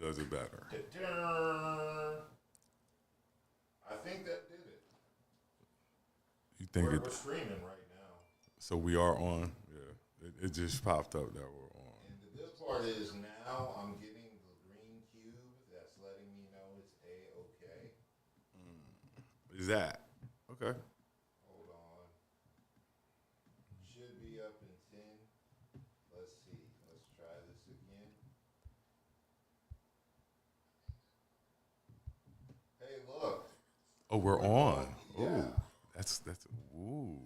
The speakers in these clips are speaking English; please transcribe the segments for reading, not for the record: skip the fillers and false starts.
does it better? I think that did it. You think We're streaming right now. So we are on. Yeah, it just popped up that we're on. And the good part is now I'm getting the green cube that's letting me know it's A-okay. Is that okay? Hold on. Should be up in 10. Let's see. Let's try this again. Hey, look. Oh, we're on. Yeah. Oh, that's ooh.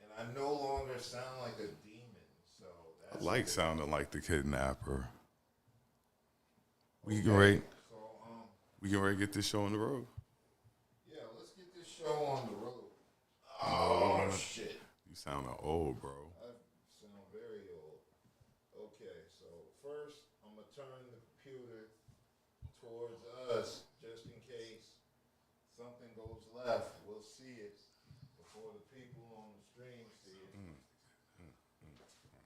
And I no longer sound like a demon, so that's I like good. sounding like the kidnapper. We Okay. can ready. So, We can ready to get this show on the road. yeah, let's get this show on the road. Oh, shit. You sounding old, bro. I sound very old. Okay, so first, I'm going to turn the computer towards us just in case something goes left. We'll see it before the people on the stream see it.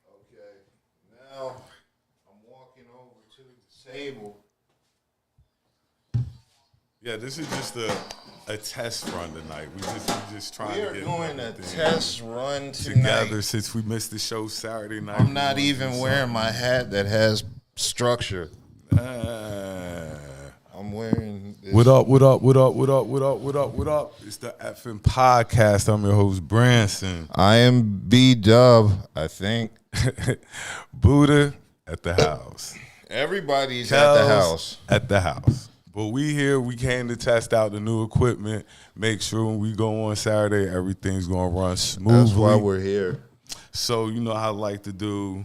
Okay, now I'm walking over to the table. Yeah, this is just a test run tonight. We just trying We to are get doing a everything test run together tonight. since we missed the show Saturday night. I'm not even wearing my hat that has structure. I'm wearing this. What up? What up? What up? What up? What up? What up? What up? It's the effing podcast. I'm your host, Branson. I am B.D.U.B, I think. Buddha at the house. Everybody's Kel's at the house. At the house. But we here. We came to test out the new equipment. Make sure when we go on Saturday, everything's gonna run smoothly. That's why we're here. So you know how I like to do,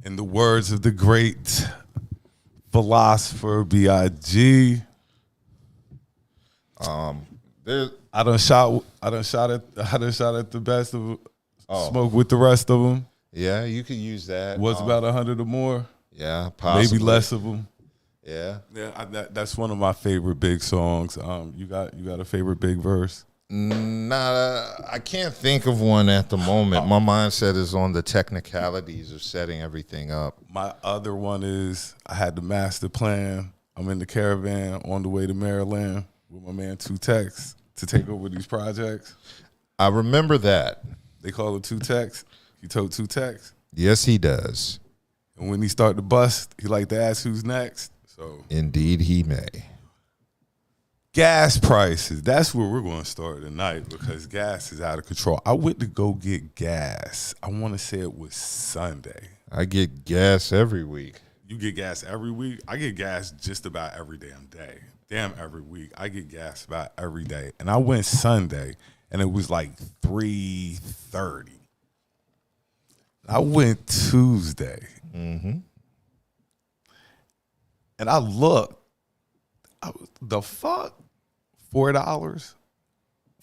in the words of the great philosopher B.I.G. There's I done shot at the best of smoke with the rest of them. Yeah, you could use that. What's about 100 or more? Yeah, possibly. Maybe less of them. Yeah. Yeah, that's one of my favorite big songs. You got a favorite big verse? Nah, I can't think of one at the moment. My mindset is on the technicalities of setting everything up. My other one is I had the master plan. I'm in the caravan on the way to Maryland with my man Two Tex to take over these projects. I remember that. They call it Two Tex. He told Two Tex. Yes, he does. And when he start to bust, he like to ask who's next. So Indeed, he may. gas prices. That's where we're going to start tonight because gas is out of control. I went to go get gas. I want to say it was Sunday. I get gas every week. You get gas every week? I get gas just about every damn day. Every week. I get gas about every day. And I went Sunday, and it was like 3:30. I went Tuesday. Mm-hmm. And I looked. The fuck? $4?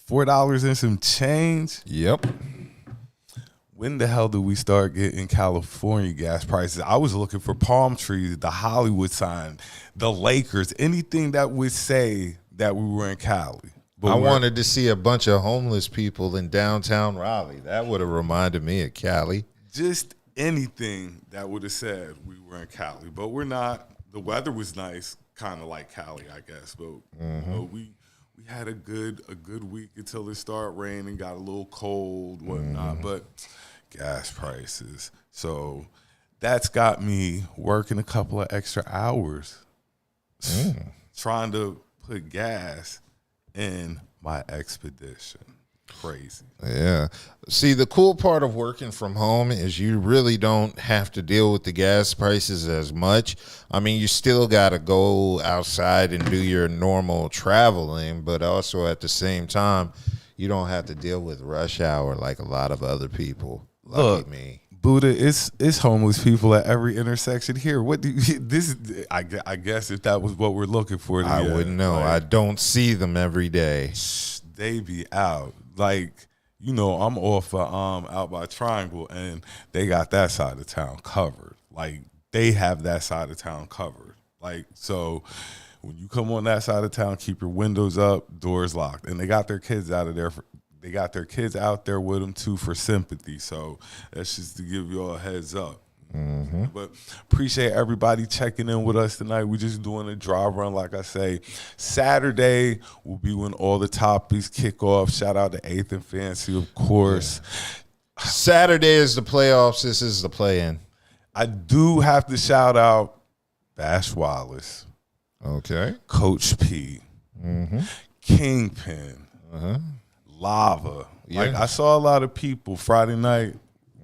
$4 and some change? Yep. When the hell did we start getting California gas prices? I was looking for palm trees, the Hollywood sign, the Lakers, anything that would say that we were in Cali. But I wanted to see a bunch of homeless people in downtown Raleigh. That would have reminded me of Cali. Just anything that would have said we were in Cali. But we're not. The weather was nice, kind of like Cali, I guess. But you know, we had a good week until it started raining, got a little cold, whatnot. But gas prices. So that's got me working a couple of extra hours trying to put gas in my expedition. Crazy. Yeah. See, the cool part of working from home is you really don't have to deal with the gas prices as much. I mean, you still got to go outside and do your normal traveling, but also at the same time, you don't have to deal with rush hour like a lot of other people. Lucky me. Buddha, it's homeless people at every intersection here. What do you, this? I guess if that was what we're looking for, I wouldn't know. I don't see them every day. They be out. Like, you know, I'm off out by Triangle, and they got that side of town covered. Like, they have that side of town covered. Like, so when you come on that side of town, keep your windows up, doors locked, and they got their kids out of there. They got their kids out there with them too for sympathy. So that's just to give you all a heads up. But appreciate everybody checking in with us tonight. We're just doing a draw run, like I say. Saturday will be when all the topics kick off. Shout out to 8th and Fancy, of course. Saturday is the playoffs. This is the play-in. I do have to shout out Bash Wallace. Okay. Coach P. Kingpin. Lava. Yeah. Like, I saw a lot of people Friday night.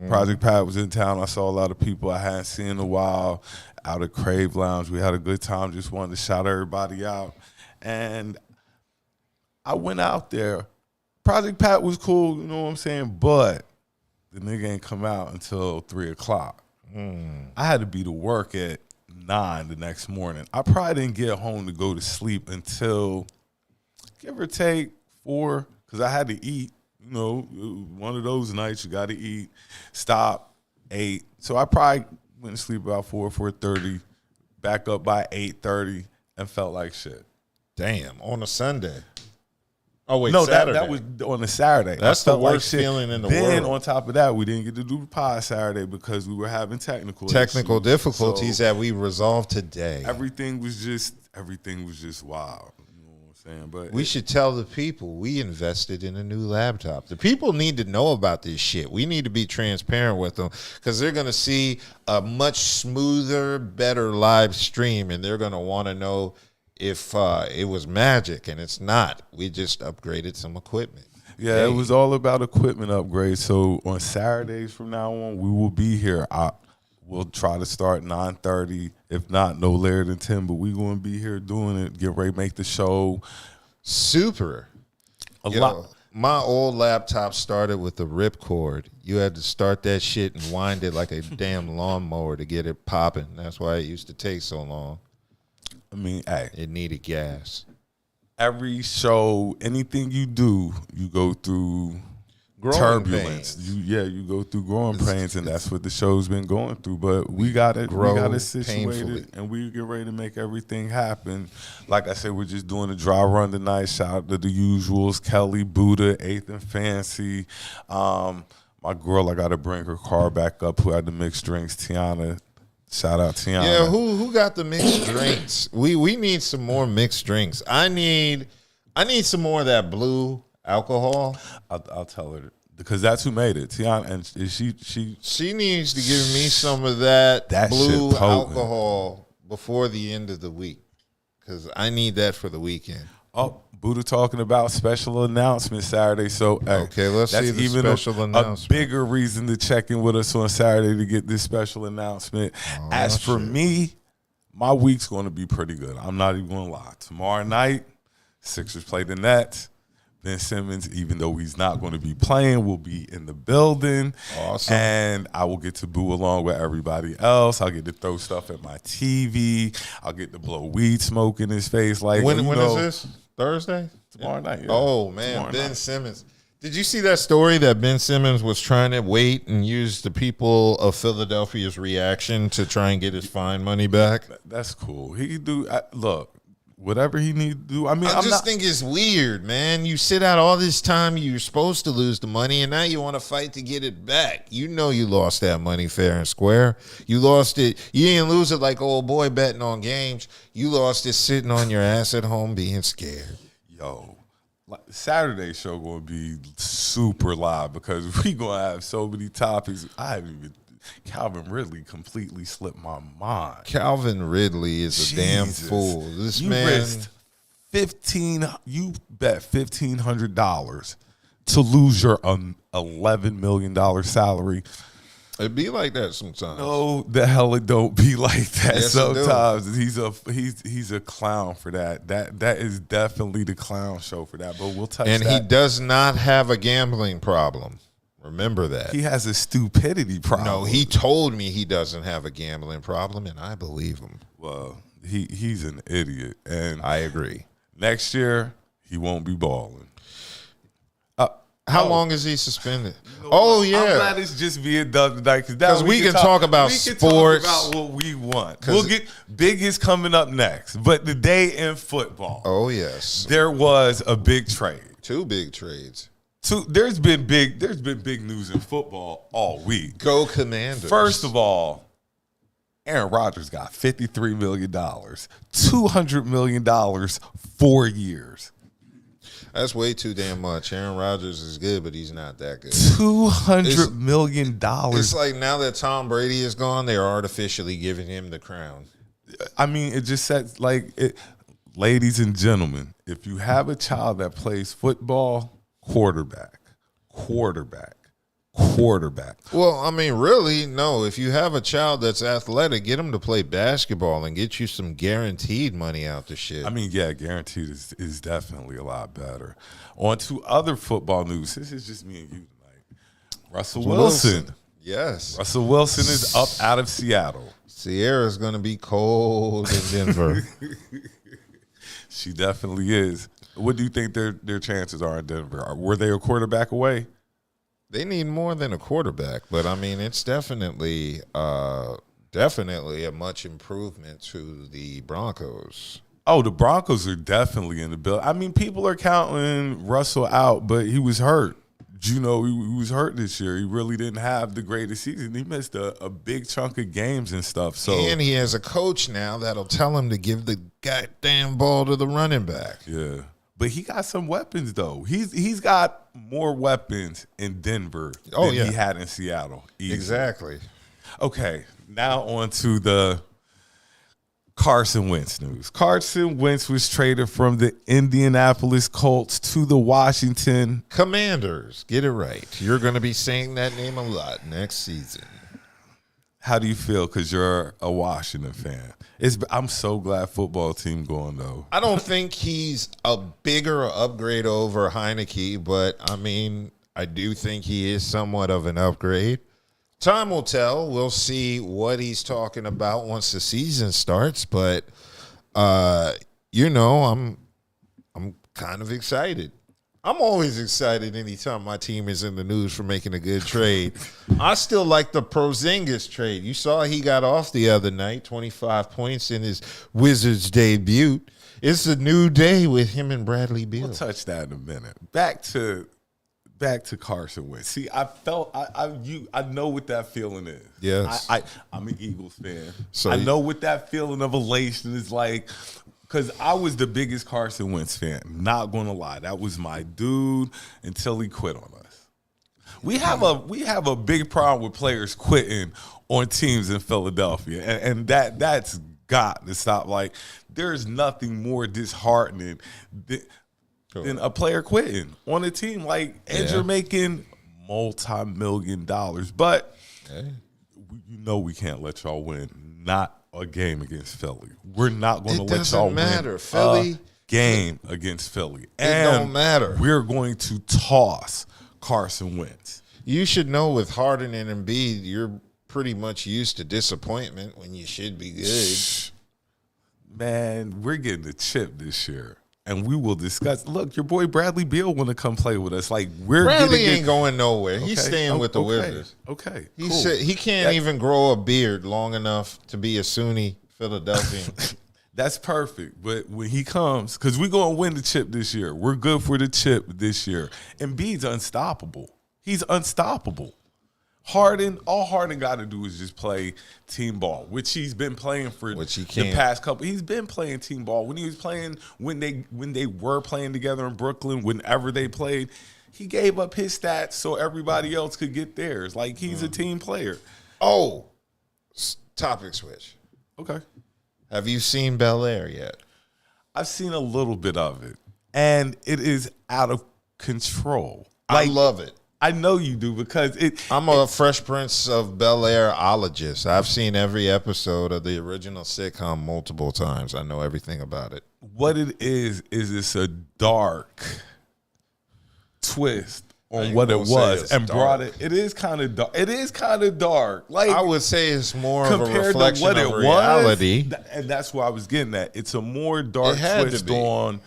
Project Pat was in town. I saw a lot of people I hadn't seen in a while out at Crave Lounge. We had a good time. Just wanted to shout everybody out. And I went out there. Project Pat was cool, you know what I'm saying? But the nigga ain't come out until 3 o'clock. I had to be to work at 9 the next morning. I probably didn't get home to go to sleep until, give or take, 4, because I had to eat. You know, one of those nights you got to eat, stop, 8. So I probably went to sleep about 4:30, back up by 8:30, and felt like shit. Damn, on a Sunday. Oh, wait, no, Saturday. that was on a Saturday. That's the worst feeling in the world. Then on top of that, we didn't get to do the pod Saturday because we were having technical difficulties so that we resolved today. Everything was just wild. But we should tell the people we invested in a new laptop. The people need to know about this shit. We need to be transparent with them because they're going to see a much smoother, better live stream, and they're going to want to know if it was magic, and it's not. We just upgraded some equipment. Yeah, It was all about equipment upgrades. So on Saturdays from now on, we will be here. We'll try to start 9:30, if not no later than 10. But we're going to be here doing it. Get ready to make the show. Super. A lot. My old laptop started with a ripcord. You had to start that shit and wind it like a damn lawnmower to get it popping. That's why it used to take so long. I mean, hey. It needed gas. Every show, anything you do, you go through turbulence. You go through growing pains, and that's what the show's been going through. But we got it situated, painfully. And we get ready to make everything happen. Like I said, we're just doing a dry run tonight. Shout out to the usuals: Kelli, Budha, 8th and Fancy. My girl, I got to bring her car back up. Who had the mixed drinks? Tiana. Shout out Tiana. Yeah, who got the mixed drinks? We need some more mixed drinks. I need some more of that blue alcohol. I'll tell her because that's who made it. Tiana, and she needs to give me some of that blue alcohol before the end of the week because I need that for the weekend. Oh, Buddha talking about special announcement Saturday. So okay, let's see the special announcement. A bigger reason to check in with us on Saturday to get this special announcement. As for me, my week's going to be pretty good. I'm not even going to lie. Tomorrow night, Sixers play the Nets. Ben Simmons, even though he's not going to be playing, will be in the building. Awesome. And I will get to boo along with everybody else. I'll get to throw stuff at my TV. I'll get to blow weed smoke in his face. Like when is this? Thursday? Tomorrow night. Yeah. Oh, man. Ben Simmons. Did you see that story that Ben Simmons was trying to wait and use the people of Philadelphia's reaction to try and get his fine money back? That's cool. He can do look. Whatever he need to do. I mean, I just think it's weird, man. You sit out all this time. You're supposed to lose the money, and now you want to fight to get it back. You know you lost that money fair and square. You lost it. You didn't lose it like old boy betting on games. You lost it sitting on your ass at home being scared. Yo, Saturday show going to be super live because we going to have so many topics. Calvin Ridley completely slipped my mind. Calvin Ridley is a damn fool. This man you bet $1,500 to lose your $11 million salary. It be like that sometimes. No, the hell it don't be like that. Yes, sometimes he's a clown for that. That is definitely the clown show for that. But we'll touch and that. He does not have a gambling problem. Remember that. He has a stupidity problem. No, he told me he doesn't have a gambling problem, and I believe him. Well, he's an idiot, and I agree. Next year he won't be balling. How long is he suspended? Oh, yeah. I'm glad it's just being done tonight because we can talk about sports. Talk about what we want. We'll get big is coming up next, but the day in football. Oh yes, there was a big trade. 2 big trades. There's been big news in football all week. Go Commanders. First of all, Aaron Rodgers got $53 million, $200 million, 4 years. That's way too damn much. Aaron Rodgers is good, but he's not that good. $200 million. It's like now that Tom Brady is gone, they're artificially giving him the crown. I mean, it just says, like, ladies and gentlemen, if you have a child that plays football, quarterback. Well, I mean, really, no. If you have a child that's athletic, get them to play basketball and get you some guaranteed money out the shit. I mean, yeah, guaranteed is definitely a lot better. On to other football news. This is just me and you tonight. Russell Wilson. Yes. Russell Wilson is up out of Seattle. Sierra's going to be cold in Denver. She definitely is. What do you think their chances are in Denver? Were they a quarterback away? They need more than a quarterback, but I mean, it's definitely a much improvement to the Broncos. Oh, the Broncos are definitely in the bill. I mean, people are counting Russell out, but he was hurt. You know, he was hurt this year. He really didn't have the greatest season. He missed a big chunk of games and stuff. So, and he has a coach now that'll tell him to give the goddamn ball to the running back. Yeah. But he got some weapons, though. He's got more weapons in Denver than he had in Seattle. Easily. Exactly. Okay, now on to the Carson Wentz news. Carson Wentz was traded from the Indianapolis Colts to the Washington Commanders. Get it right. You're going to be saying that name a lot next season. How do you feel? Because you're a Washington fan. I'm so glad football team going, though. I don't think he's a bigger upgrade over Heineke, but, I mean, I do think he is somewhat of an upgrade. Time will tell. We'll see what he's talking about once the season starts, but, you know, I'm kind of excited. I'm always excited anytime my team is in the news for making a good trade. I still like the Porzingis trade. You saw he got off the other night, 25 points in his Wizards debut. It's a new day with him and Bradley Beal. We'll touch that in a minute. Back to Carson Wentz. See, I know what that feeling is. Yes. I'm an Eagles fan. So I know what that feeling of elation is like. Because I was the biggest Carson Wentz fan. Not going to lie. That was my dude until he quit on us. We have a big problem with players quitting on teams in Philadelphia. And that's got to stop. Like, there's nothing more disheartening than a player quitting on a team. Like, and you're making multi-million-dollars. But you know we can't let y'all win. Not a game against Philly. We're not going to let y'all win Philly, a game against Philly. And it don't matter. We're going to toss Carson Wentz. You should know with Harden and Embiid, you're pretty much used to disappointment when you should be good. Man, we're getting the chip this year. And we will discuss. Look, your boy Bradley Beal want to come play with us. Like Bradley ain't going nowhere. He's staying with the Wizards. Okay, he said he can't even grow a beard long enough to be a Sunni Philadelphian. That's perfect. But when he comes, because we're going to win the chip this year. We're good for the chip this year. And Embiid's unstoppable. He's unstoppable. All Harden got to do is just play team ball, which he's been playing for the past couple. He's been playing team ball. When he was playing, when they were playing together in Brooklyn, whenever they played, he gave up his stats so everybody else could get theirs. Like, he's a team player. Oh, topic switch. Okay. Have you seen Bel Air yet? I've seen a little bit of it, and it is out of control. I love it. I know you do because I'm a Fresh Prince of Bel Air-ologist. I've seen every episode of the original sitcom multiple times. I know everything about it. What it is it's a dark twist on what it was and brought it. It is kind of dark. It is kind of dark. Like, I would say it's more of a reflection of reality. And that's why I was getting at. It's a more dark twist on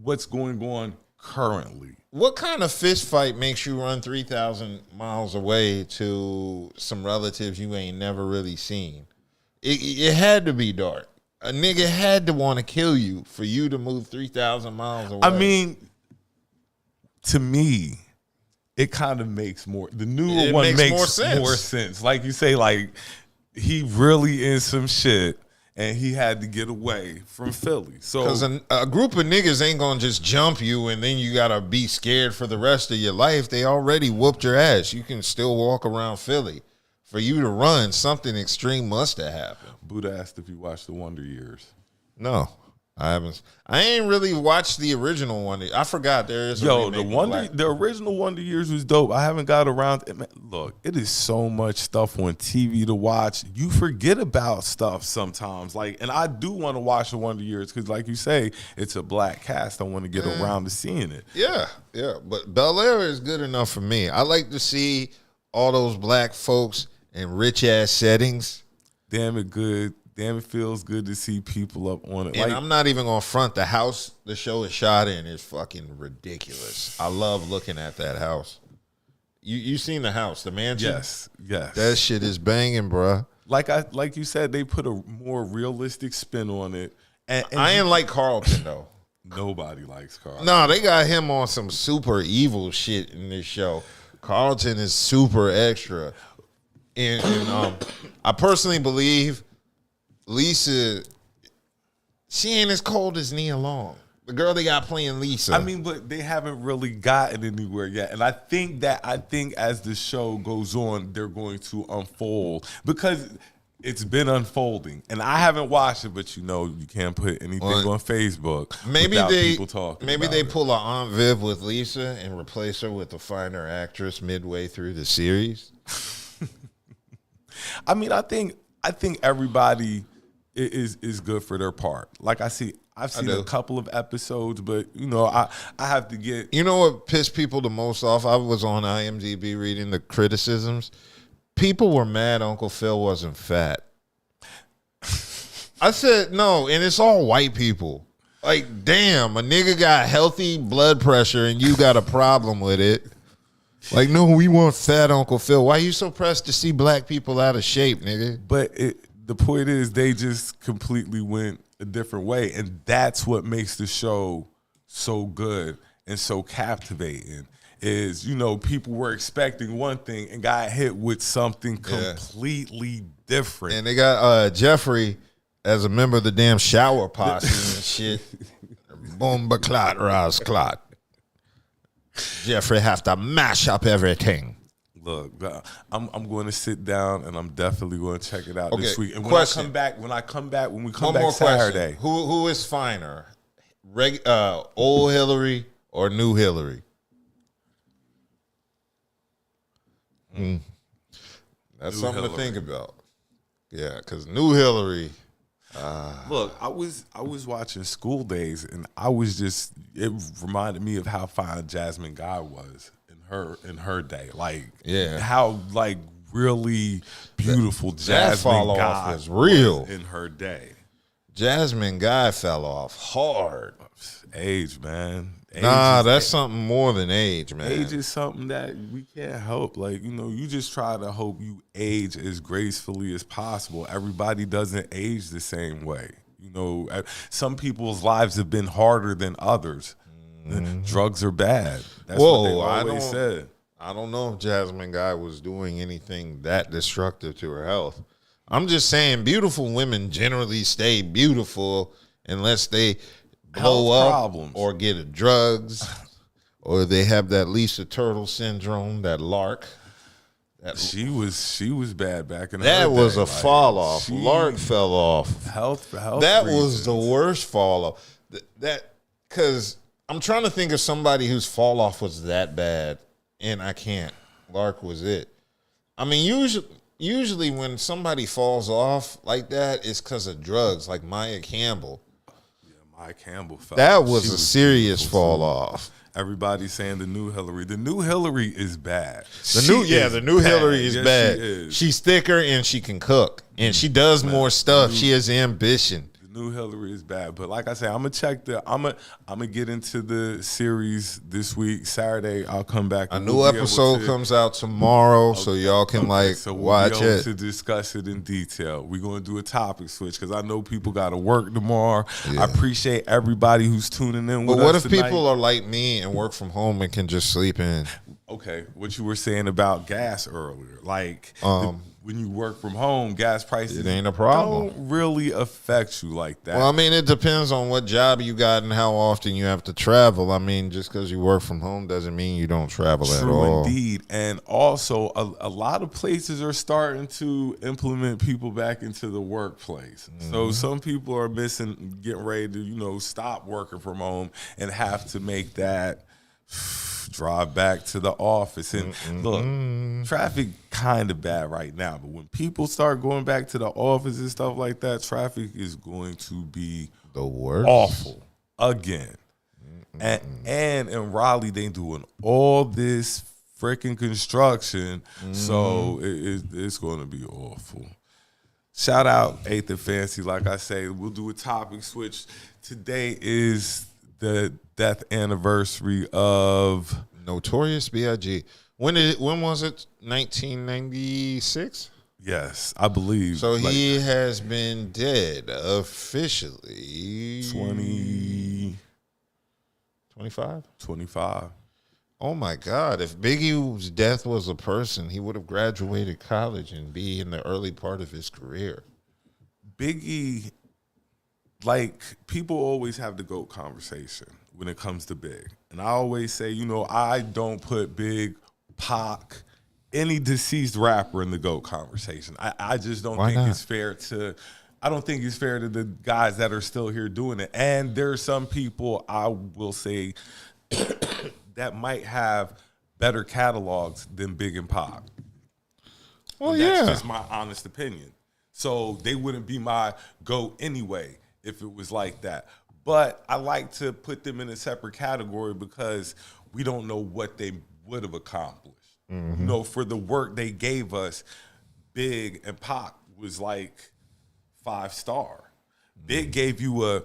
what's going on currently. What kind of fist fight makes you run 3,000 miles away to some relatives you ain't never really seen? It had to be dark. A nigga had to want to kill you for you to move 3,000 miles away. I mean, to me, it kind of makes more. The newer one makes more sense. Like you say, like he really in some shit, and he had to get away from Philly. So because a group of niggas ain't gonna just jump you and then you gotta be scared for the rest of your life. They already whooped your ass. You can still walk around Philly. For you to run, something extreme must have happened. Buddha asked if you watched The Wonder Years. No, I haven't. I ain't really watched the original one. I forgot there is. The original Wonder Years was dope. I haven't got around. Look, it is so much stuff on TV to watch. You forget about stuff sometimes. And I do want to watch The Wonder Years because, like you say, it's a black cast. I want to get around to seeing it. Yeah. But Bel Air is good enough for me. I like to see all those black folks in rich ass settings. Damn it good. Damn, it feels good to see people up on it. And I'm not even gonna front. The house the show is shot in is fucking ridiculous. I love looking at that house. You seen the house, the mansion? Yes. That shit is banging, bruh. Like you said, they put a more realistic spin on it. And I ain't like Carlton though. Nobody likes Carlton. No, they got him on some super evil shit in this show. Carlton is super extra. And I personally believe Lisa, she ain't as cold as Nia Long. The girl they got playing Lisa. I mean, but they haven't really gotten anywhere yet. And I think as the show goes on, they're going to unfold because it's been unfolding. And I haven't watched it, but you can't put anything on Facebook without people talking. Maybe they pull a Aunt Viv with Lisa and replace her with a finer actress midway through the series. I mean, I think everybody is good for their part. Like I've seen a couple of episodes, but I have to get. You know what pissed people the most off? I was on IMDb reading the criticisms. People were mad Uncle Phil wasn't fat. I said no, and it's all white people. Like, damn, a nigga got healthy blood pressure and you got a problem with it. Like, no, we want fat Uncle Phil. Why you so pressed to see black people out of shape, nigga? But the point is, they just completely went a different way, and that's what makes the show so good and so captivating. Is people were expecting one thing and got hit with something completely different. And they got Jeffrey as a member of the damn shower posse and shit. Bomba clot, Raz clot. Jeffrey have to mash up everything. Look, I'm going to sit down and I'm definitely going to check it out this week. And when we come back Saturday, question. Who is finer, old Hillary or new Hillary? That's something to think about. Yeah, because new Hillary. Look, I was watching School Days, and it reminded me of how fine Jasmine Guy was in her day. How really beautiful Jasmine Guy was real in her day. Jasmine Guy fell off hard. Age, man. That's something more than age, man. Age is something that we can't help. You just try to hope you age as gracefully as possible. Everybody doesn't age the same way. Some people's lives have been harder than others. Mm-hmm. Drugs are bad. That's what they always said. I don't know if Jasmine Guy was doing anything that destructive to her health. I'm just saying beautiful women generally stay beautiful unless they blow up problems or get drugs or they have that Lisa Turtle syndrome, that Lark. She was bad back in the That was day. A fall off. Lark fell off. Health that reasons. Was the worst fall off. Because I'm trying to think of somebody whose fall off was that bad, and I can't. Lark was it. I mean, usually when somebody falls off like that, it's because of drugs, like Maya Campbell. Maya Campbell fell. That was a serious fall off. Everybody's saying the new Hillary. The new Hillary is bad. The new Hillary is bad. She's thicker and she can cook. And she does more stuff. She has ambition. The new Hillary is bad. But like I said, I'm gonna get into the series this week. Saturday, I'll come back. A new episode comes out tomorrow, so y'all can watch it. To discuss it in detail. We're gonna do a topic switch because I know people gotta work tomorrow. Yeah. I appreciate everybody who's tuning in with us. But what if tonight. People are like me and work from home and can just sleep in? Okay, what you were saying about gas earlier, when you work from home, gas prices It ain't a problem. don't really affect you like that. Well, I mean, it depends on what job you got and how often you have to travel. I mean, just because you work from home doesn't mean you don't travel at all. True indeed. And also, a lot of places are starting to implement people back into the workplace. So some people are getting ready to, stop working from home and have to make that drive back to the office. And look, traffic kind of bad right now, but when people start going back to the office and stuff like that, traffic is going to be The worst. awful again. And in Raleigh, they doing all this freaking construction, so it's going to be awful. Shout out 8th and Fancy. Like I say, we'll do a topic switch. Today is the death anniversary of Notorious B.I.G. When was it? 1996? Yes, I believe. So he has been dead officially 25? 25. Oh my God. If Biggie's death was a person, he would have graduated college and be in the early part of his career. Biggie, people always have the GOAT conversation when it comes to Big. And I always say, I don't put Big, Pac, any deceased rapper in the GOAT conversation. I just don't think it's fair to the guys that are still here doing it. And there are some people, I will say, that might have better catalogs than Big and Pac. Well, That's just my honest opinion. So they wouldn't be my GOAT anyway if it was like that. But I like to put them in a separate category because we don't know what they would have accomplished. For the work they gave us, Big and Pac was like 5-star. Big gave you a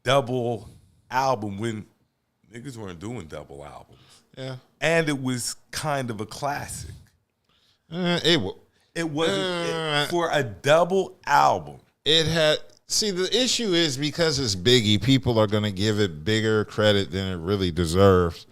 double album when niggas weren't doing double albums. Yeah. And it was kind of a classic. It wasn't for a double album. It had. See, the issue is because it's Biggie, people are going to give it bigger credit than it really deserves.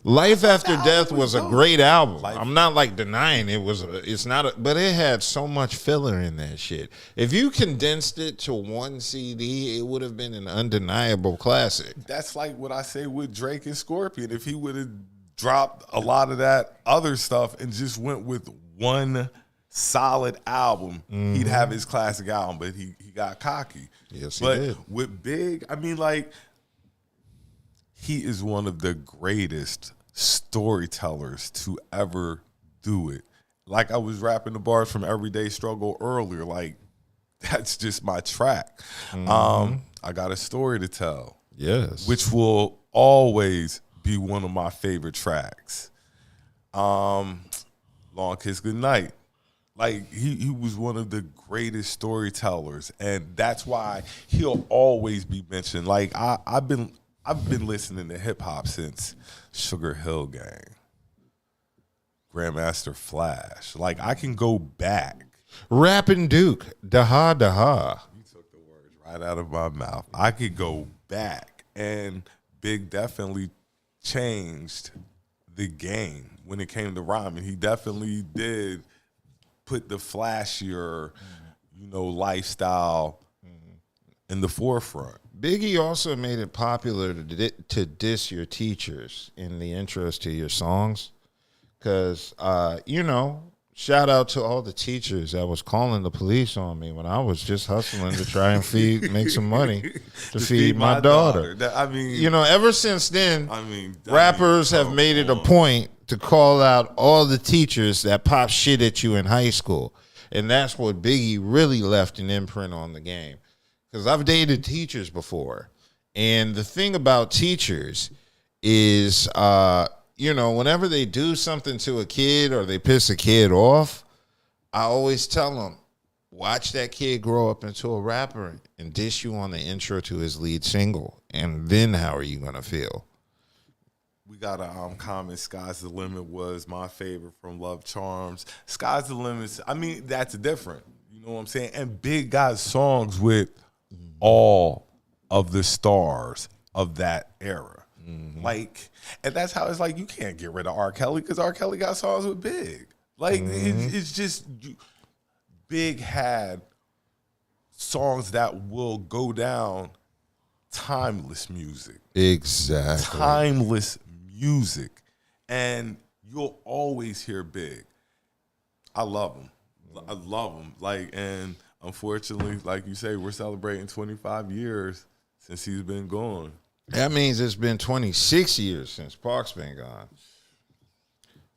Life After Death was a great album. I'm not denying it was. But it had so much filler in that shit. If you condensed it to one CD, it would have been an undeniable classic. That's like what I say with Drake and Scorpion. If he would have dropped a lot of that other stuff and just went with one solid album, he'd have his classic album. But he got cocky. Yes, he did. But with Big, I mean, he is one of the greatest storytellers to ever do it. I was rapping the bars from Everyday Struggle earlier. That's just my track. I got a story to tell. Yes. Which will always be one of my favorite tracks. Long Kiss Goodnight. He was one of the greatest storytellers, and that's why he'll always be mentioned. I've been listening to hip hop since Sugar Hill Gang, Grandmaster Flash. I can go back. Rapping Duke, Daha Daha. You took the words right out of my mouth. I could go back, and Big definitely changed the game when it came to rhyming. He definitely did put the flashier, lifestyle in the forefront. Biggie also made it popular to diss your teachers in the intros to your songs. Because, shout out to all the teachers that was calling the police on me when I was just hustling to try and make some money to feed my daughter. Ever since then, rappers have made it a point to call out all the teachers that pop shit at you in high school. And that's what Biggie really left an imprint on the game. Because I've dated teachers before. And the thing about teachers is, whenever they do something to a kid or they piss a kid off, I always tell them, watch that kid grow up into a rapper and diss you on the intro to his lead single. And then how are you going to feel? We got a comment, Sky's the Limit was my favorite from Love Charms. Sky's the Limit, that's different. You know what I'm saying? And Big got songs with all of the stars of that era. And that's how it's you can't get rid of R. Kelly because R. Kelly got songs with Big. It's just Big had songs that will go down, timeless music. Exactly. Timeless music. And you'll always hear Big. I love him. I love him. Like, and unfortunately, like you say, we're celebrating 25 years since he's been gone. That means it's been 26 years since Park's been gone.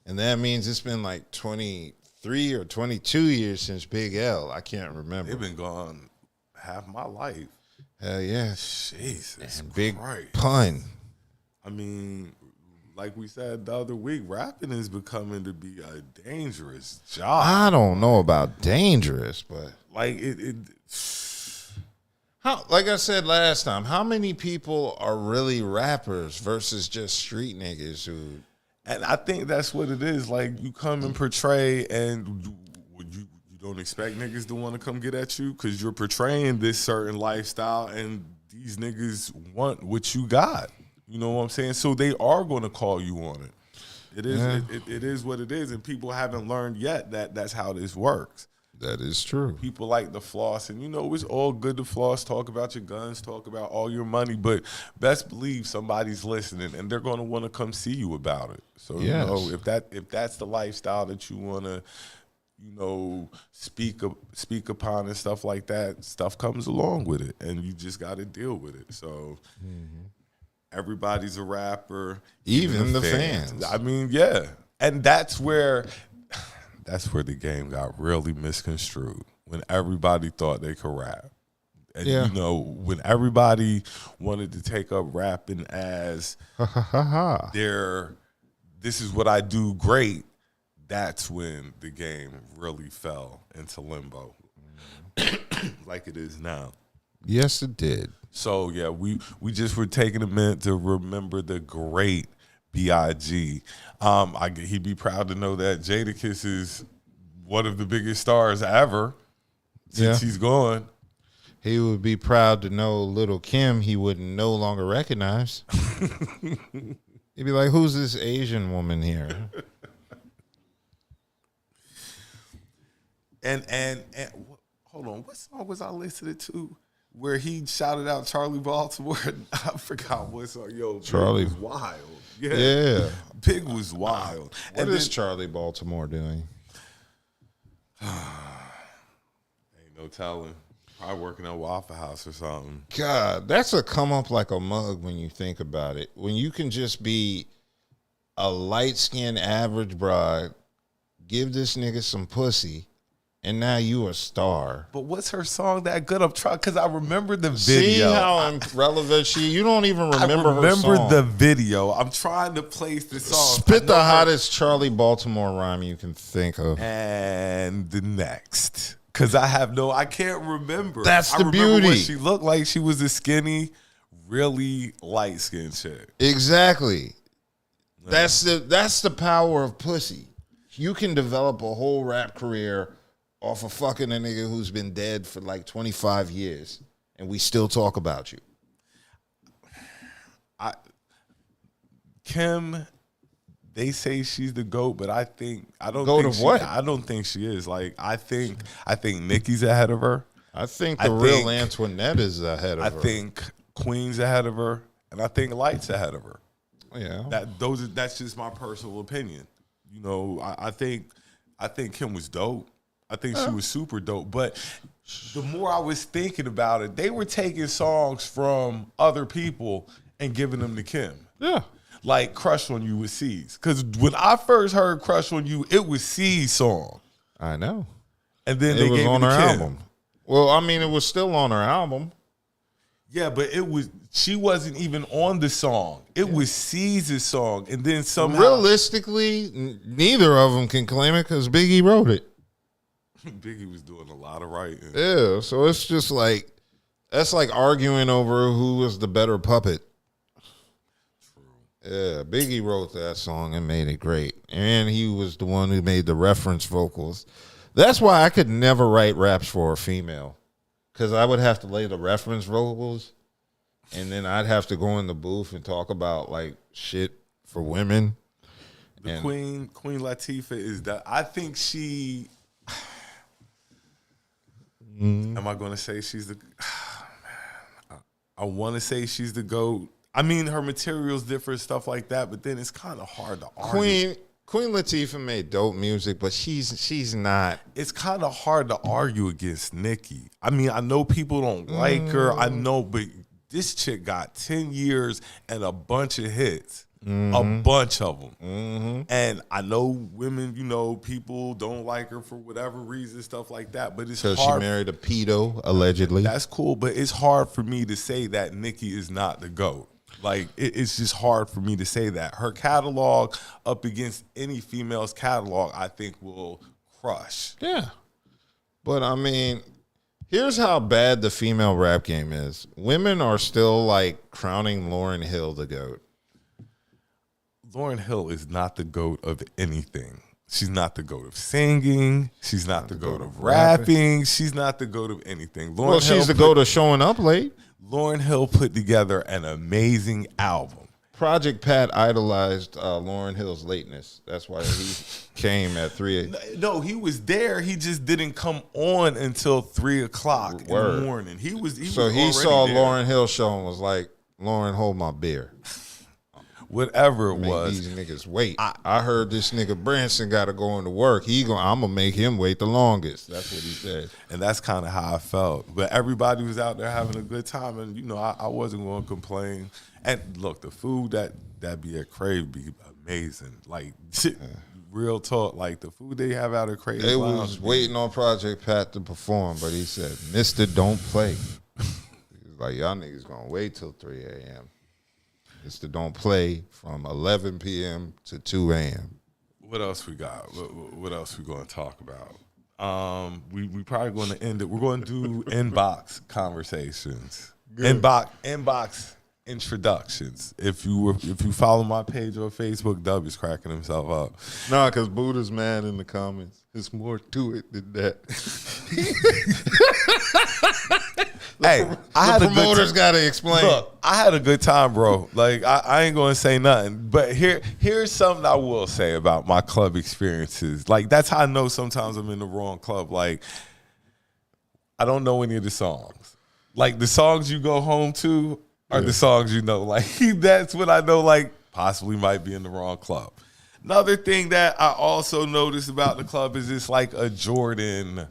And that means it's been like 23 or 22 years since Big L. I can't remember. They've been gone half my life. Hell yeah. Jesus and Big Christ. Pun. I mean, like we said the other week, rapping is becoming to be a dangerous job. I don't know about dangerous, but like it how, like I said last time, how many people are really rappers versus just street niggas who? And I think that's what it is. Like, you come and portray, and you don't expect niggas to want to come get at you because you're portraying this certain lifestyle, and these niggas want what you got. You know what I'm saying? So they are going to call you on it. It is it is what it is, and people haven't learned yet that that's how this works. That is true. People like to floss, and it's all good to floss, talk about your guns, talk about all your money, but best believe somebody's listening, and they're going to want to come see you about it. So yes. If that's the lifestyle that you want to, speak upon and stuff like that, stuff comes along with it, and you just got to deal with it. So everybody's a rapper, even the fans. I mean, yeah, and that's where the game got really misconstrued, when everybody thought they could rap. And, when everybody wanted to take up rapping as this is what I do great, that's when the game really fell into limbo like it is now. Yes, it did. So, yeah, we just were taking a minute to remember the great B.I.G. He'd be proud to know that Jadakiss is one of the biggest stars ever since he's gone. He would be proud to know Little Kim he would no longer recognize. He'd be like, who's this Asian woman here? And hold on, what song was I listening to where he shouted out Charlie Baltimore? I forgot what song. Yo, Charlie Big was wild. Yeah. Big was wild. What is Charlie Baltimore doing? Ain't no telling. Probably working at Waffle House or something. God, that's a come up like a mug when you think about it. When you can just be a light-skinned average bride, give this nigga some pussy, and now you a star. But what's her song that good? I'm trying, because I remember the video. See how irrelevant she? You don't even remember her song. I remember the video. I'm trying to place the song. Spit the hottest Charlie Baltimore rhyme you can think of. And the next. Because I can't remember. That's the beauty. I remember what she looked like. She was a skinny, really light-skinned chick. Exactly. Yeah. That's the power of pussy. You can develop a whole rap career off of fucking a nigga who's been dead for like 25 years, and we still talk about you. Kim, they say she's the GOAT, but I don't think she is. Like, I think Nicki's ahead of her. I think real Antoinette is ahead of her. I think Queen's ahead of her, and I think Light's ahead of her. Yeah. That's just my personal opinion. I think Kim was dope. I think she was super dope. But the more I was thinking about it, they were taking songs from other people and giving them to Kim. Yeah. Like Crush on You with C's. Because when I first heard Crush on You, it was C's song. I know. And then they gave it on her album. Well, I mean, it was still on her album. Yeah, but she wasn't even on the song. It was C's song. And then somehow. Realistically, neither of them can claim it because Biggie wrote it. Biggie was doing a lot of writing. Yeah, so it's just like, that's like arguing over who was the better puppet. True. Yeah, Biggie wrote that song and made it great. And he was the one who made the reference vocals. That's why I could never write raps for a female. Because I would have to lay the reference vocals, and then I'd have to go in the booth and talk about, like, shit for women. Queen Latifah is that. I think she... Am I going to say she's the? I want to say she's the GOAT. I mean, her material's different, stuff like that. But then it's kind of hard to argue. Queen Latifah made dope music, but she's not. It's kind of hard to argue against Nicki. I mean, I know people don't like her. I know, but this chick got 10 years and a bunch of hits. A bunch of them. And I know women, people don't like her for whatever reason, stuff like that. But it's hard. Because she married a pedo, allegedly. That's cool, but it's hard for me to say that Nicki is not the GOAT. Like, it's just hard for me to say that. Her catalog up against any female's catalog, I think, will crush. Yeah. But, I mean, here's how bad the female rap game is. Women are still, like, crowning Lauryn Hill the GOAT. Lauryn Hill is not the GOAT of anything. She's not the GOAT of singing. She's not the GOAT of rapping. She's not the GOAT of anything. She's the GOAT of showing up late. Lauryn Hill put together an amazing album. Project Pat idolized Lauryn Hill's lateness. That's why he came at 3 a.m. No, he was there. He just didn't come on until 3 o'clock in the morning. He saw there. Lauryn Hill show and was like, Lauryn, hold my beer. Whatever it was. These niggas wait. I heard this nigga Branson got to go into work. I'm going to make him wait the longest. That's what he said. And that's kind of how I felt. But everybody was out there having a good time. And, I wasn't going to complain. And, look, the food that be at Crave be amazing. Like, real talk. Like, the food they have out at Crave. They was waiting on Project Pat to perform. But he said, Mr. Don't Play. He was like, y'all niggas going to wait till 3 a.m. It's the Don't Play from 11 p.m. to 2 a.m. What else we got? What else we going to talk about? We probably going to end it. We're going to do inbox conversations. Good. Inbox introductions. If you follow my page on Facebook, W is cracking himself up. Nah, because Buddha's mad in the comments. There's more to it than that. Hey, the promoters got to explain. Look, I had a good time, bro. Like, I ain't going to say nothing. But here's something I will say about my club experiences. Like, that's how I know sometimes I'm in the wrong club. Like, I don't know any of the songs. Like, the songs you go home to are the songs you know. Like, that's what I know, like, possibly might be in the wrong club. Another thing that I also noticed about the club is it's like a Jordan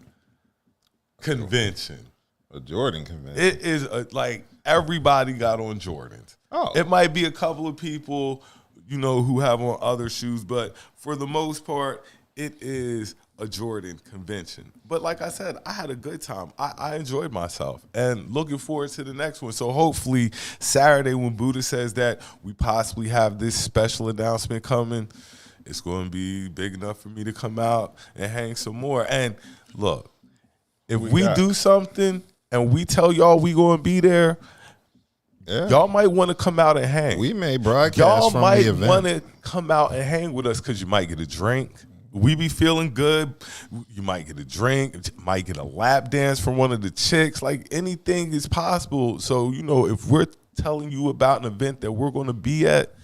convention. A Jordan convention. It is like everybody got on Jordans. Oh. It might be a couple of people, who have on other shoes, but for the most part, it is a Jordan convention. But like I said, I had a good time. I enjoyed myself and looking forward to the next one. So hopefully Saturday when Buddha says that we possibly have this special announcement coming, it's going to be big enough for me to come out and hang some more. And look, if we do something and we tell y'all we going to be there, y'all might want to come out and hang. We may broadcast y'all from might the event. Want to come out and hang with us because you might get a drink. We be feeling good. You might get a drink, might get a lap dance from one of the chicks. Like, anything is possible. So, if we're telling you about an event that we're going to be at,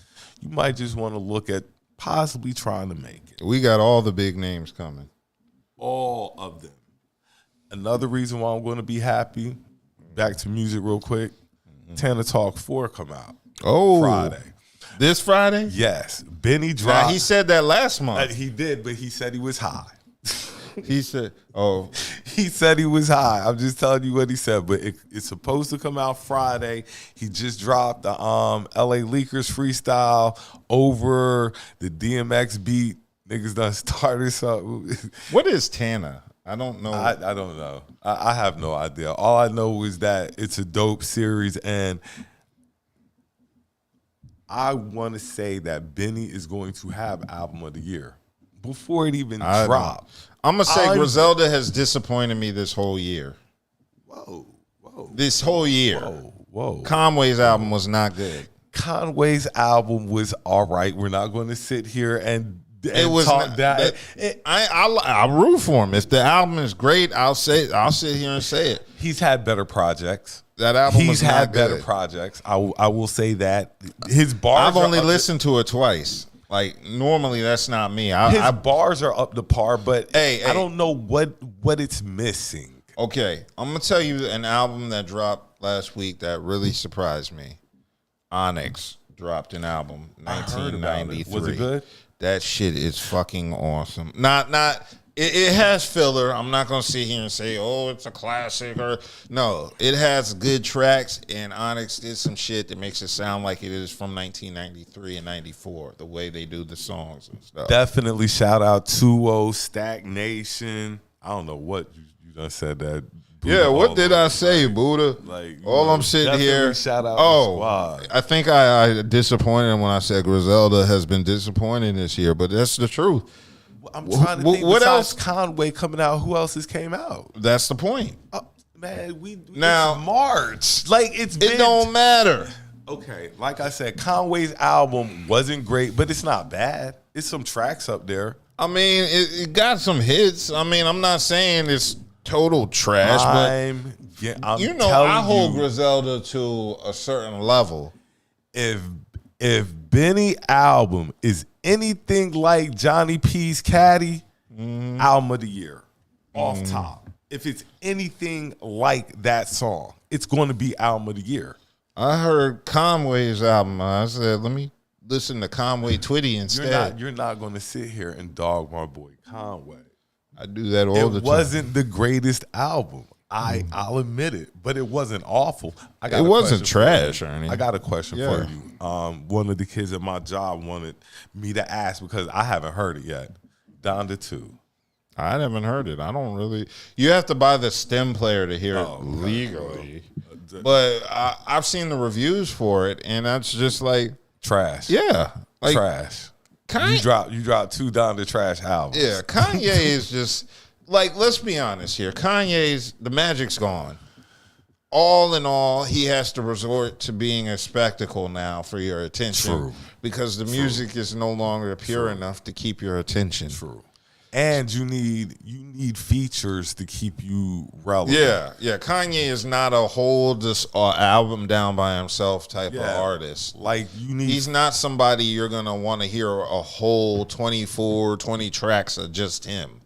you might just want to look at possibly trying to make it. We got all the big names coming. All of them. Another reason why I'm going to be happy, back to music real quick, Tana Talk 4 come out. Oh. Friday. This Friday? Yes. Benny dropped. Now, he said that last month. He did, but he said he was high. He said, He said he was high. I'm just telling you what he said, but it's supposed to come out Friday. He just dropped the LA Leakers freestyle over the DMX beat. Niggas done started something. What is Tana? I don't know. I don't know. I have no idea. All I know is that it's a dope series, and I want to say that Benny is going to have Album of the Year before it even drops. I'm going to say Griselda has disappointed me this whole year. Whoa. This whole year. Whoa. Conway's album was not good. Conway's album was all right. We're not going to sit here and it was talk that. I root for him. If the album is great, I'll sit here and say it. He's had better projects. That album He's had better good. projects. I will say that. His bars. I've only listened to it twice. Like, normally that's not me. His bars are up to par, but hey, I don't know what it's missing. Okay, I'm gonna tell you an album that dropped last week that really surprised me. Onyx dropped an album, 1993. Was it good? That shit is fucking awesome. It has filler. I'm not gonna sit here and say, oh, it's a classic or no. It has good tracks, and Onyx did some shit that makes it sound like it is from 1993 and 94. The way they do the songs and stuff. Definitely shout out 2-0 Stagnation. I don't know what you done said that. Buddha, Yeah, what did I say, Buddha? I'm sitting here. Shout out the squad. I think I disappointed him when I said Griselda has been disappointing this year, but that's the truth. I'm trying to think. What else? Conway coming out. Who else has came out? That's the point. Man, we now it's March. Like it don't matter. Okay, like I said, Conway's album wasn't great, but it's not bad. It's some tracks up there. I mean, it got some hits. I mean, I'm not saying it's total trash, but I hold Griselda to a certain level. If Benny album is anything like Johnny P's Caddy, album of the year, off top. If it's anything like that song, it's going to be album of the year. I heard Conway's album. I said, let me listen to Conway Twitty instead. You're not going to sit here and dog my boy Conway. I do that all the time. It wasn't the greatest album. I'll admit it, but it wasn't awful. It wasn't trash or anything. I got a question for you. One of the kids at my job wanted me to ask because I haven't heard it yet. Donda 2. I haven't heard it. I don't really. You have to buy the stem player to hear it legally. But I've seen the reviews for it, and that's just like trash. Yeah, like trash. You dropped 2 Donda trash albums. Yeah, Kanye is just. Like, let's be honest here. The magic's gone. All in all, he has to resort to being a spectacle now for your attention. True. Because the music is no longer pure enough to keep your attention. True. And you need features to keep you relevant. Yeah. Kanye is not a hold this album down by himself type of artist. Like he's not somebody you're gonna want to hear a whole 20 tracks of just him.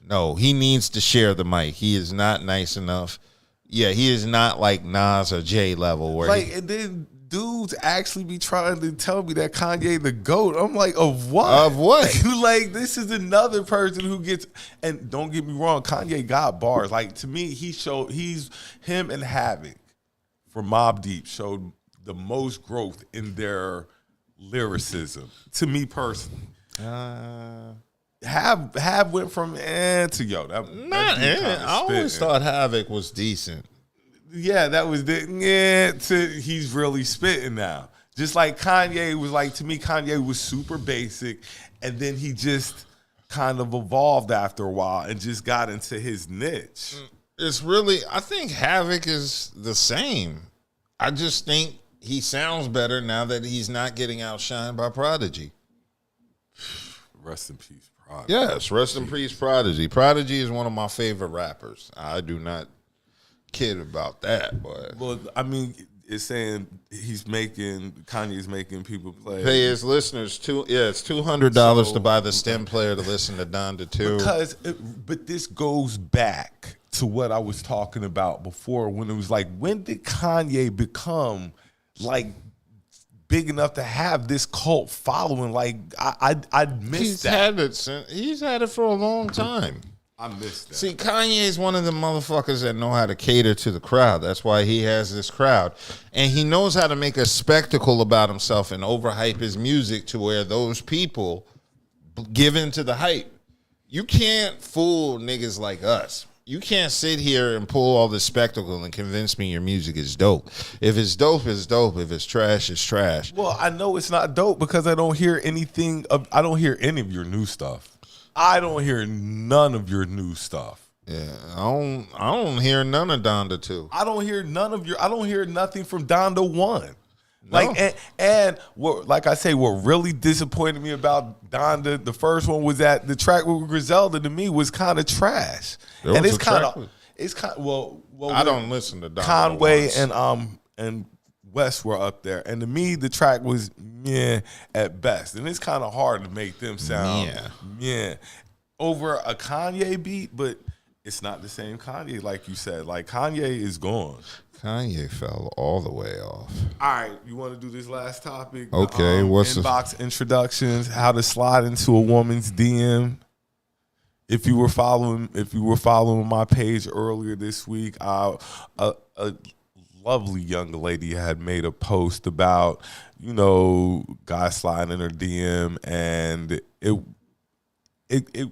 No, he needs to share the mic. He is not nice enough. Yeah, he is not like Nas or Jay level. Where and then dudes actually be trying to tell me that Kanye the GOAT. I'm like, of what? Of what? Like, this is another person who gets, and don't get me wrong, Kanye got bars. Like, to me, him and Havoc from Mobb Deep showed the most growth in their lyricism, to me personally. Have went from to yo. I always thought Havoc was decent. Yeah, that was to he's really spitting now. Just like Kanye was like, to me, Kanye was super basic, and then he just kind of evolved after a while and just got into his niche. It's really, I think Havoc is the same. I just think he sounds better now that he's not getting outshined by Prodigy. Rest in peace, Prodigy. Yes, rest in peace, Prodigy. Prodigy is one of my favorite rappers. I do not kid about that, but well, I mean, it's saying Kanye's making people pay his listeners it's $200 to buy the stem player to listen to Donda 2. But this goes back to what I was talking about before, when it was like, when did Kanye become like big enough to have this cult following? Like, I missed that. He's had it for a long time. I missed that. See, Kanye is one of the motherfuckers that know how to cater to the crowd. That's why he has this crowd. And he knows how to make a spectacle about himself and overhype his music to where those people give into the hype. You can't fool niggas like us. You can't sit here and pull all this spectacle and convince me your music is dope. If it's dope, it's dope. If it's trash, it's trash. Well, I know it's not dope because I don't hear any of your new stuff. I don't hear none of your new stuff. Yeah, I don't hear none of Donda 2. I don't hear nothing from Donda 1. No. Like and what, like I say, what really disappointed me about Donda, the first one, was that the track with Griselda to me was kind of trash. And it's kind of well I don't listen to Donda. Conway and West were up there, and to me the track was meh at best, and it's kind of hard to make them sound meh over a Kanye beat, but it's not the same Kanye like you said. Like Kanye is gone. Kanye fell all the way off. All right, you want to do this last topic? Okay, what's inbox introductions? How to slide into a woman's DM? If you were following my page earlier this week, a lovely young lady had made a post about guys sliding in her DM, and it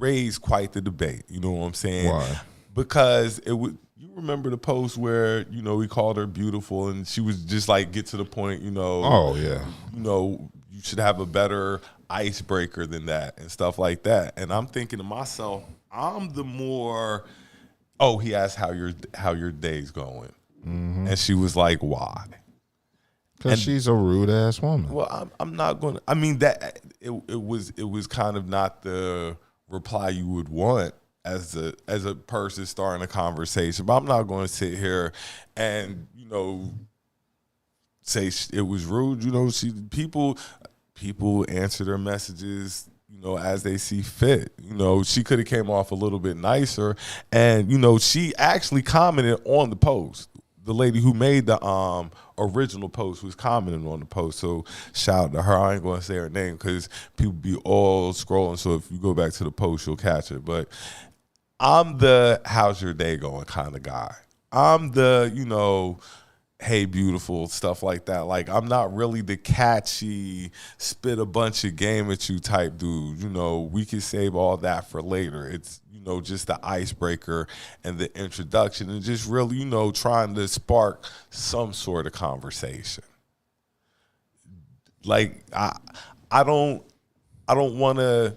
raised quite the debate. You know what I'm saying? Why? Because it would. You remember the post where he called her beautiful, and she was just like, get to the point. Oh yeah. You should have a better icebreaker than that and stuff like that. And I'm thinking to myself, I'm the more. Oh, he asked how your day's going, and she was like, why? Because she's a rude ass woman. Well, I'm not going to. I mean, that it was kind of not the reply you would want as a person starting a conversation. But I'm not going to sit here and say it was rude. People answer their messages as they see fit. She could have came off a little bit nicer, and she actually commented on the post. The lady who made the original post was commenting on the post, so shout out to her. I ain't going to say her name because people be all scrolling, so if you go back to the post, you'll catch it. But I'm the how's your day going kind of guy. I'm the, hey, beautiful, stuff like that. Like, I'm not really the catchy, spit a bunch of game at you type dude. We can save all that for later. It's, just the icebreaker and the introduction and just really, trying to spark some sort of conversation. Like, I don't want to,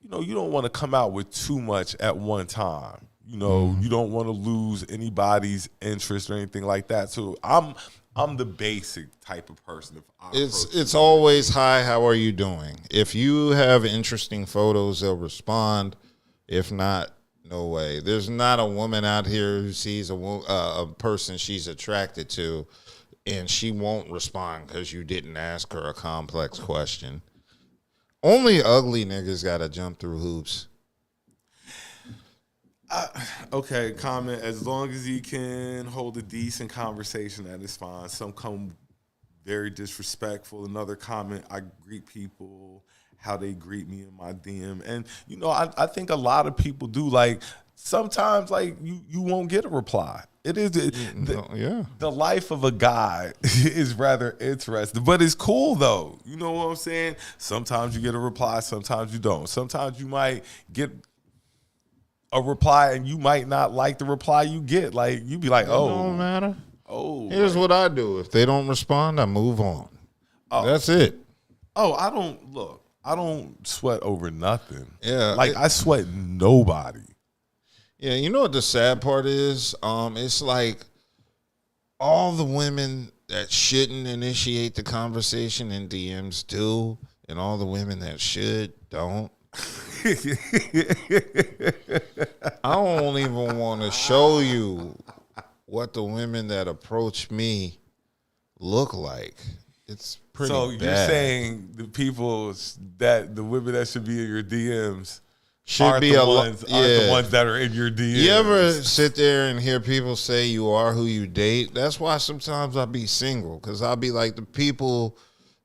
you don't want to come out with too much at one time. You don't want to lose anybody's interest or anything like that. So I'm the basic type of person. It's always, hi, how are you doing? If you have interesting photos, they'll respond. If not, no way. There's not a woman out here who sees a person she's attracted to and she won't respond because you didn't ask her a complex question. Only ugly niggas got to jump through hoops. Okay, comment. As long as he can hold a decent conversation, that is fine. Some come very disrespectful. Another comment, I greet people how they greet me in my DM. And, I think a lot of people do. Like, sometimes, like, you won't get a reply. It is the life of a guy is rather interesting, but it's cool though. You know what I'm saying? Sometimes you get a reply, sometimes you don't. Sometimes you might get a reply and you might not like the reply you get. Like, you be like, It don't matter. Oh, here's what I do. If they don't respond, I move on. That's it. Oh, I don't sweat over nothing. Yeah. Like, I sweat nobody. Yeah, you know what the sad part is? It's like all the women that shouldn't initiate the conversation in DMs do, and all the women that should don't. I don't even want to show you what the women that approach me look like. It's pretty bad. So you're saying the women that should be in your DMs aren't the ones that are in your DMs. You ever sit there and hear people say you are who you date? That's why sometimes I'll be single, because I'll be like, the people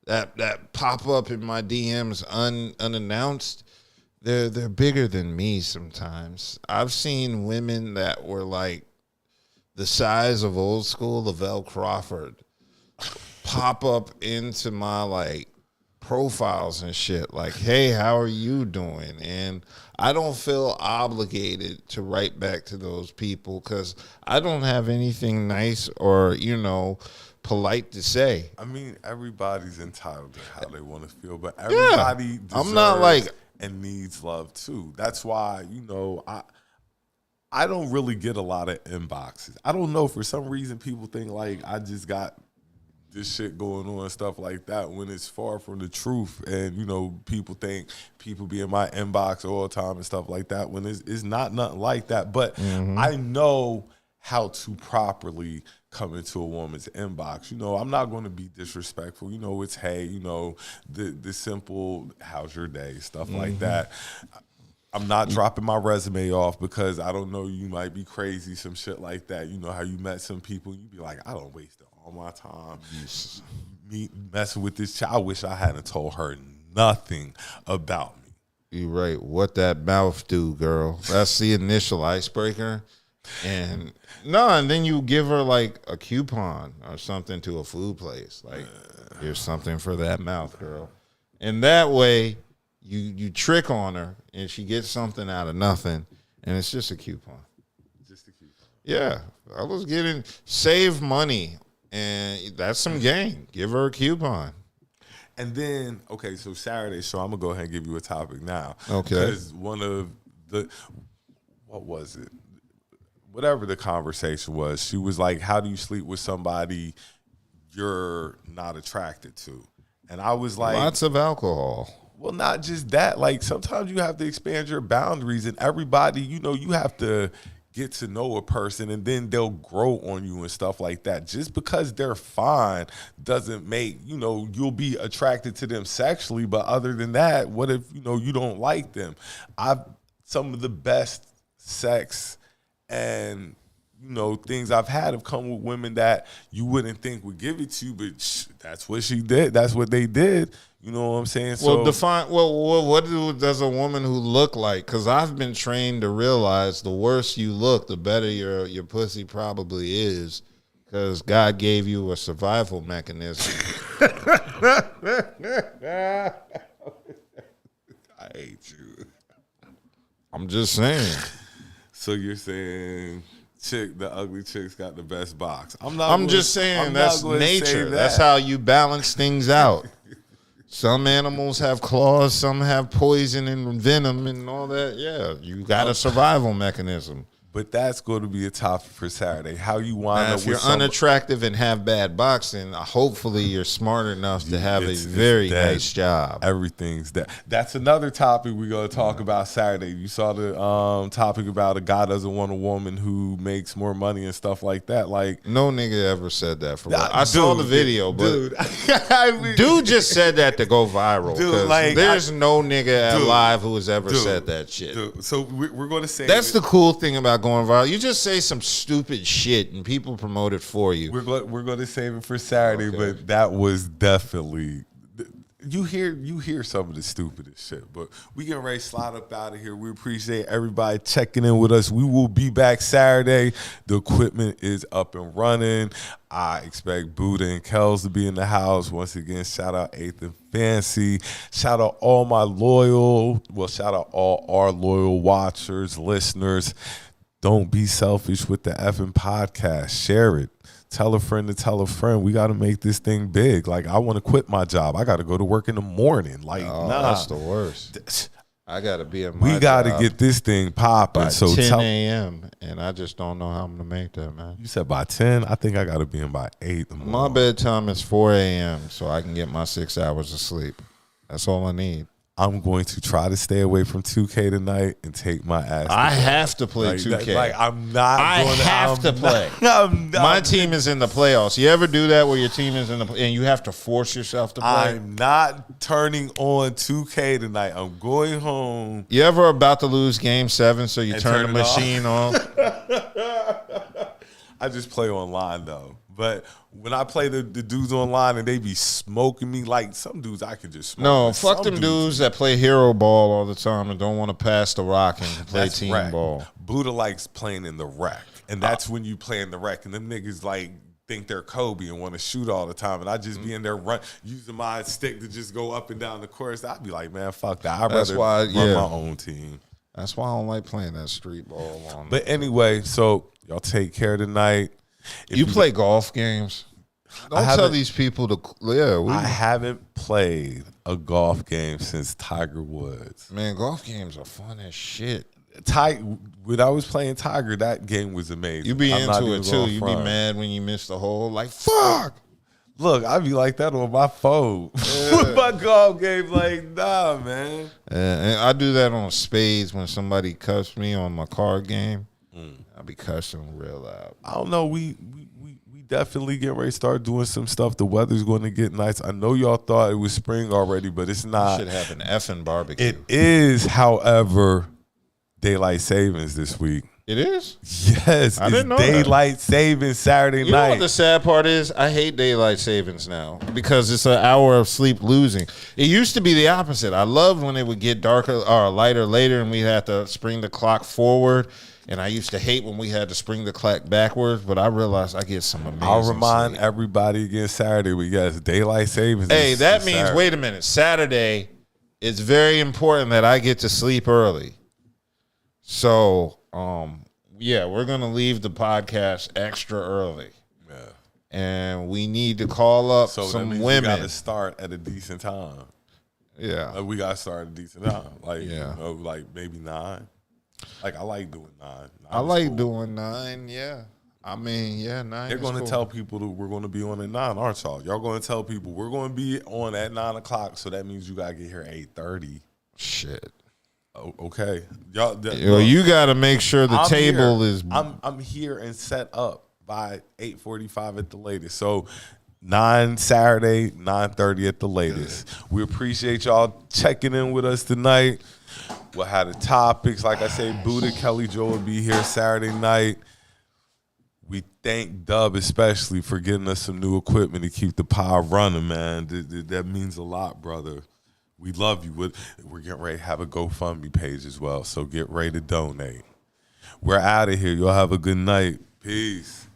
that pop up in my DMs unannounced, they're bigger than me sometimes. I've seen women that were like the size of old school Lavelle Crawford pop up into my like profiles and shit, like, hey, how are you doing? And I don't feel obligated to write back to those people because I don't have anything nice or polite to say. I mean, everybody's entitled to how they want to feel, but everybody deserves and needs love too. That's why I don't really get a lot of inboxes. I don't know, for some reason people think like I just got this shit going on and stuff like that, when it's far from the truth. And people think people be in my inbox all the time and stuff like that, when it's not nothing like that. But I know how to properly come into a woman's inbox. I'm not going to be disrespectful. It's hey, the simple how's your day, stuff like that. I'm not dropping my resume off because I don't know, you might be crazy, some shit like that. You know how you met some people, you be like, I don't waste all my time me messing with this child. I wish I hadn't told her nothing about me. You right. What that mouth do, girl? That's the initial icebreaker. And then you give her like a coupon or something to a food place. Like, here's something for that mouth, girl. And that way you trick on her and she gets something out of nothing, and it's just a coupon. Just a coupon. Yeah. I was getting save money, and that's some game. Give her a coupon. And then, okay, so Saturday, so I'm going to go ahead and give you a topic now. Okay. Because one of the, what was it? Whatever the conversation was, she was like, how do you sleep with somebody you're not attracted to? And I was like, lots of alcohol. Well, not just that. Like, sometimes you have to expand your boundaries, and everybody, you know, you have to get to know a person, and then they'll grow on you and stuff like that. Just because they're fine doesn't make, you know, you'll be attracted to them sexually, but other than that, what if, you know, you don't like them? Some of the best sex and, you know, things I've had have come with women that you wouldn't think would give it to you, but that's what she did. That's what they did. You know what I'm saying? Well, define. Well, what does a woman who look like? Because I've been trained to realize the worse you look, the better your pussy probably is. Because God gave you a survival mechanism. I hate you. I'm just saying. So you're saying the ugly chicks got the best box? I'm just saying that's nature. That's how you balance things out. Some animals have claws, some have poison and venom and all that. Yeah, you got a survival mechanism. But that's going to be a topic for Saturday. How you wind up if you're unattractive and have bad boxing, hopefully you're smart enough to have a very nice job. Everything's that. That's another topic we're going to talk about Saturday. You saw the topic about a guy doesn't want a woman who makes more money and stuff like that. Like, no nigga ever said that. I saw the video, but dude just said that to go viral. Dude, like, there's no nigga alive who has ever said that shit. Dude. So we're going to say that's the cool thing about going viral. You just say some stupid shit and people promote it for you. We're going to save it for Saturday, but that was definitely, you hear some of the stupidest shit. But we getting ready to slide up out of here. We appreciate everybody checking in with us. We will be back Saturday. The equipment is up and running. I expect Buddha and Kels to be in the house. Once again, shout out 8th and Fancy. Shout out all shout out all our loyal watchers, listeners. Don't be selfish with the effing podcast. Share it. Tell a friend to tell a friend. We got to make this thing big. Like, I want to quit my job. I got to go to work in the morning. Like, that's the worst. I got to be at my We got to get this thing popping. By 10 a.m., and I just don't know how I'm going to make that, man. You said by 10? I think I got to be in by 8 in the morning. My bedtime is 4 a.m., so I can get my 6 hours of sleep. That's all I need. I'm going to try to stay away from 2K tonight and take my ass. I have to play 2K. I'm not. I have to play. My team is in the playoffs. You ever do that where your team is in the and you have to force yourself to play? I'm not turning on 2K tonight. I'm going home. You ever about to lose Game 7, so you turn the machine off? I just play online though. But when I play the dudes online and they be smoking me, like some dudes I can just smoke. No, fuck them dudes that play hero ball all the time and don't want to pass the rock and play team ball. Buddha likes playing in the rec. And that's when you play in the rec. And them niggas like think they're Kobe and want to shoot all the time. And I just be in there using my stick to just go up and down the course. I'd be like, man, fuck that. I'd rather run my own team. That's why I don't like playing that street ball on. But anyway, so y'all take care tonight. If you play golf games? Don't tell these people to. I haven't played a golf game since Tiger Woods. Man, golf games are fun as shit. When I was playing Tiger, that game was amazing. You be into it too. You be mad when you miss the hole. Like, fuck. Look, I be like that on my phone. With my golf game, like, nah, man. And I do that on spades when somebody cuts me on my card game. I be cussing real loud. I don't know. We definitely get ready to start doing some stuff. The weather's going to get nice. I know y'all thought it was spring already, but it's not. You should have an effing barbecue. It is, however, daylight savings this week. It is? Yes, I didn't know daylight savings Saturday night. You know what the sad part is? I hate daylight savings now because it's an hour of sleep losing. It used to be the opposite. I loved when it would get darker or lighter later and we had to spring the clock forward. And I used to hate when we had to spring the clock backwards, but I realized I get some amazing I'll remind sleep. everybody again Saturday we got daylight savings. Hey, that means, Saturday. wait a minute, Saturday, it's very important that I get to sleep early. So, yeah, we're going to leave the podcast extra early. Yeah. And we need to call up So some that means women. we got to start at a decent time. Yeah. Like we got to start at a decent time. Like, Yeah. you know, like maybe 9. Like I like doing 9. I like doing 9, yeah. I mean, yeah, 9 They're going to cool. tell people that we're going to be on at 9, aren't y'all? Y'all going to tell people we're going to be on at 9 o'clock, so that means you got to get here at 8:30. Shit. Oh, okay. Y'all, Well, you got to make sure the table here. is... I'm here and set up by 8:45 at the latest. So 9 Saturday, 9:30 at the latest. We appreciate y'all checking in with us tonight. We'll have the topics. Like I say, Buddha, Kelli Jo will be here Saturday night. We thank B.D.U.B especially for getting us some new equipment to keep the power running, man. That means a lot, brother. We love you. We're getting ready to have a GoFundMe page as well, so get ready to donate. We're out of here. Y'all have a good night. Peace.